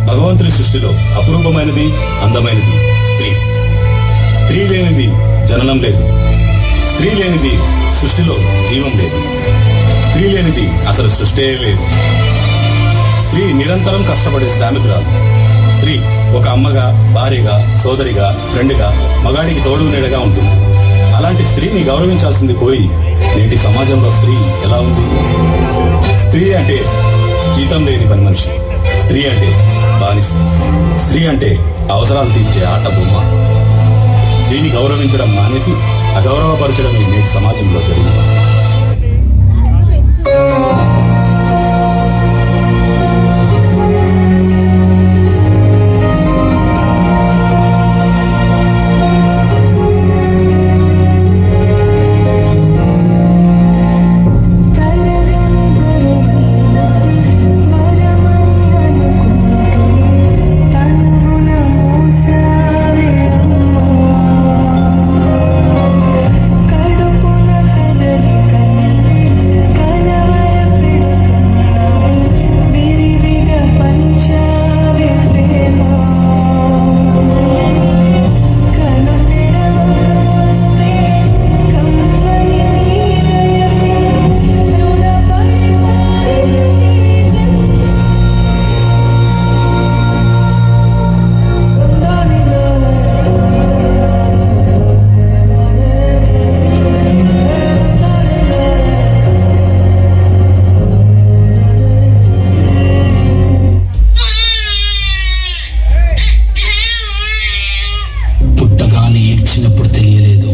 భగవంతుని సృష్టిలో అపురూపమైనది, అందమైనది స్త్రీ. స్త్రీ లేనిది జననం లేదు. స్త్రీ లేనిది సృష్టిలో జీవం లేదు. స్త్రీ లేనిది అసలు సృష్టే లేదు. స్త్రీ నిరంతరం కష్టపడే శ్రామికురాలు. స్త్రీ ఒక అమ్మగా, భార్యగా, సోదరిగా, ఫ్రెండ్గా, మగాడికి తోడు నీడగా ఉంటుంది. అలాంటి స్త్రీని గౌరవించాల్సింది పోయి నేటి సమాజంలో స్త్రీ ఎలా ఉంది? స్త్రీ అంటే జీతం లేని పని మనిషి. స్త్రీ అంటే బానిస. స్త్రీ అంటే అవసరాలు తీర్చే ఆట బొమ్మ. స్త్రీని గౌరవించడం మానేసి అగౌరవపరచడమే నేటి సమాజంలో జరుగుతుంది. ఏడ్చినప్పుడు తెలియలేదు,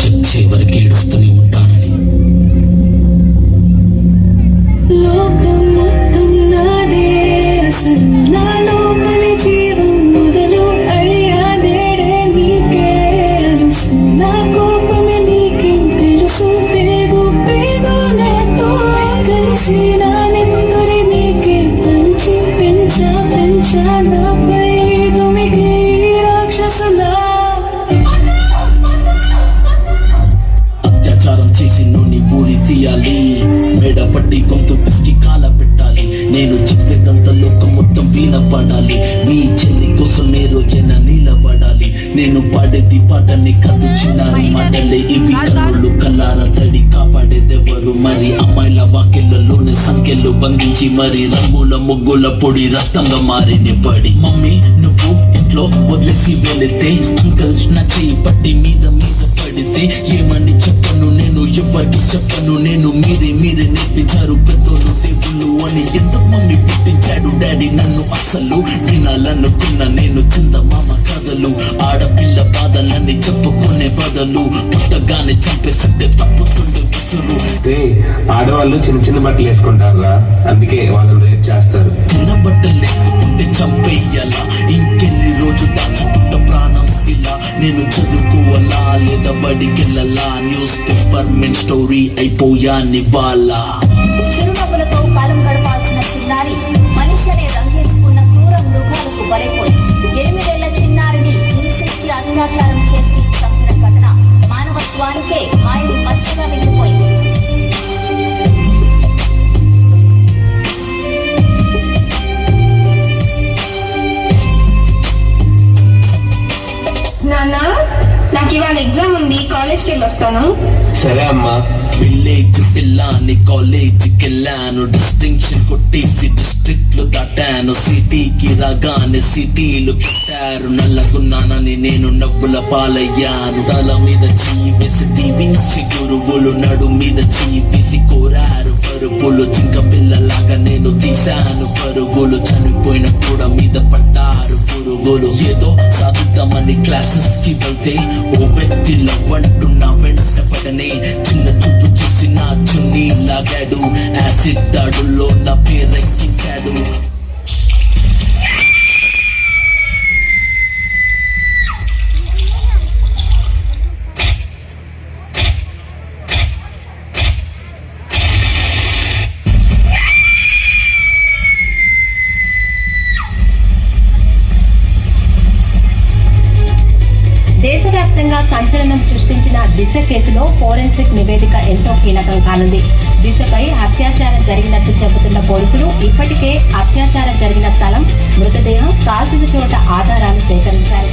చచ్చే వరకు ఏడుస్తూనే ఉంటానని. లోకం మొత్తం నాదే, అసలు నా లోపలి జీవం మొదలు అయ్యా నేడే నీకే అలుసు. నా కోపమే నీకేం తెలుసు, పేగు పేగు నాతో కలిసి నా నెత్తురి నీకే పంచి పెంచా నాపై దుమికి రాక్షసులా. అత్యాచారం చేసి నోని ఊరి తీయాలి, మేడ పట్టి గొంతు పిసికి కాల పెట్టాలి. నేను చెప్పేదంతా లోకం మొత్తం వినపడాలి. మీ చెల్లి కోసం నే రోజైనా నిలబడాలి. నేను పాడేది పాటని కదు చిన్నారి మాటలే ఇవి, కన్నులు కల్లార తడి కాపాడేదెవరు మరి? అమ్మాయిల వాకిళ్లలోనే సంఖ్యలు బంధించి మరి రంగుల ముగ్గుల పొడి రక్తంగా మారిన పడి. మమ్మీ నువ్వు ఇంట్లో వదిలేసి వెళితే, అంకల్ నా చేయి పట్టి మీద మీద పడితే ఏమని చెప్పను నేను, ఎవరికి చెప్పను నేను. మీరే నేర్పించారు పెద్దోళ్ళు దేవుళ్ళు అని. ఎందుకు మమ్మీ పుట్టించాడు డాడీ నన్ను? అసలు వినాలనుకున్న నేను చందమామ కథలు, ఆడపిల్ల బాధలన్నీ చెప్పుకునే బదులు పుట్టగానే చంపేస్తుంటే తప్పుతుండే విసురు. ఆడవాళ్ళు చిన్న చిన్న బట్టలు వేసుకుంటారా, అందుకే వాళ్ళని రేప్ చేస్తారు. చిన్న బట్టలు వేసుకుంటే చంపేయాలా? ఇంకెన్ని రోజు దాచుకుంట ప్రాణం ఇలా? నేను చదువుకోవాలా లేదా బడికెళ్ళాలా? న్యూస్ పేపర్ మెన్ స్టోరీ అయిపోయా నివాలా. చిరునవ్వులతో కాలం గడపాల్సిన చిన్నారి మనిషి అనే రంగేసుకున్న క్రూర మృగాలకు బలైపోయింది. 8 ఏళ్ల చిన్నారిని హింసించి అత్యాచారం చేసి చంపిన ఘటన మానవత్వానికే మాయలు మచ్చగా మిగిలిపోయింది. నాన్నా, నాకు ఇవాళ ఎగ్జామ్ ఉంది, కాలేజ్కి వెళ్ళి వస్తాను. సరే అమ్మా. విలేజ్ పిల్లాని కాలేజీకి వెళ్ళాను, డిస్టింక్షన్ కొట్టేసి డిస్ట్రిక్ట్ లో దాటాను. సిటీకి రాగానే సిటీలు చుట్టారు, నల్లగున్నానని నేను నవ్వుల పాలయ్యాను. తల మీద చెయ్యి వేసి దీవించి గురువులు నడు మీద చెయ్యి వేసి కోరారు పరుగులు. చింక పిల్లలాగా నేను తీశాను పరుగులు, చనిపోయిన కూడా మీద పడ్డారు పురుగులు. ఏదో సాధిద్దామని క్లాసెస్ కి వెళ్తే ఓ వ్యక్తి లవ్వంటున్నా వెంట పడనే చిన్న చూపు చూసి నా చున్నీ లాగాడు. యాసిడ్ దాడుల్లో నా పేరెక్కించాడు. దేశవ్యాప్తంగా సంచలనం సృష్టించిన దిశ కేసులో ఫోరెన్సిక్ నివేదిక ఎంతో కీలకం కానుంది. దిశపై అత్యాచారం జరిగినట్టు చెబుతున్న పోలీసులు ఇప్పటికే అత్యాచారం జరిగిన స్థలం, మృతదేహం కాల్చిన చోట ఆధారాలు సేకరించారు.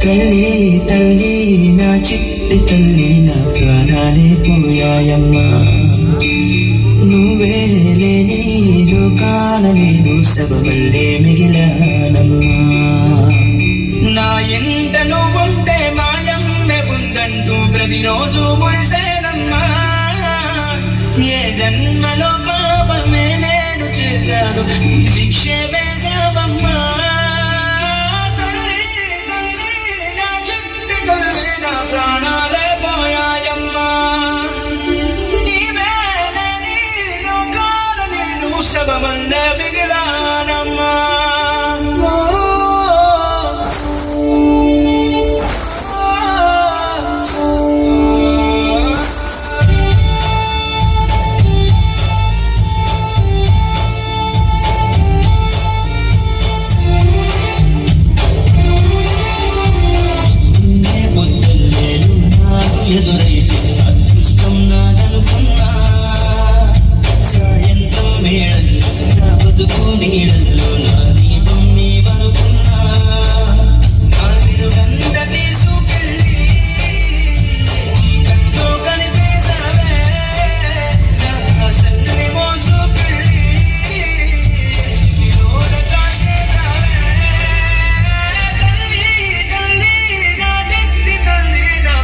తల్లి తల్లి నా చిట్టి తల్లి నా ప్రాణాలే పోయాయమ్మా, నువ్వే లేని లోకాల నేను శవమల్లే మిగిలానమ్మా. నా ఎంట నువ్వుంటే మాయమ్మె ఉందంటూ ప్రతిరోజు మురిసేనమ్మా. ఏ జన్మలో పాపమే నేను చేశాను ఈ శిక్షే వేశావమ్మా. ప్రాణాలే పోయాయమ్మా, నీవే లేని లోకాల నేను శవమల్లే మిగిలానమ్మా. ఎదురైతే అదృష్టం నాదనుకున్నా, సాయంత్రం మేళల్లో నా బతుకు నీడల్లో నా దీపం నీవనుకున్నా. నా విలుగంత తీసుకెళ్ళి చీకట్లో కనిపేశావే, నా అసల్ని మోసుకెళ్ళి చిటిలోన కాచేశావే. తల్లి తల్లి నా చెట్టి తల్లి నా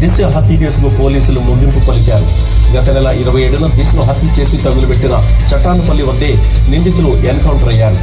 దిశ హత్య కేసుకు పోలీసులు ముగింపు పలికారు. గత నెల 27న దిశను హత్య చేసి తగులుబెట్టిన చట్టానపల్లి వద్దే నిందితులు ఎన్కౌంటర్ అయ్యారు.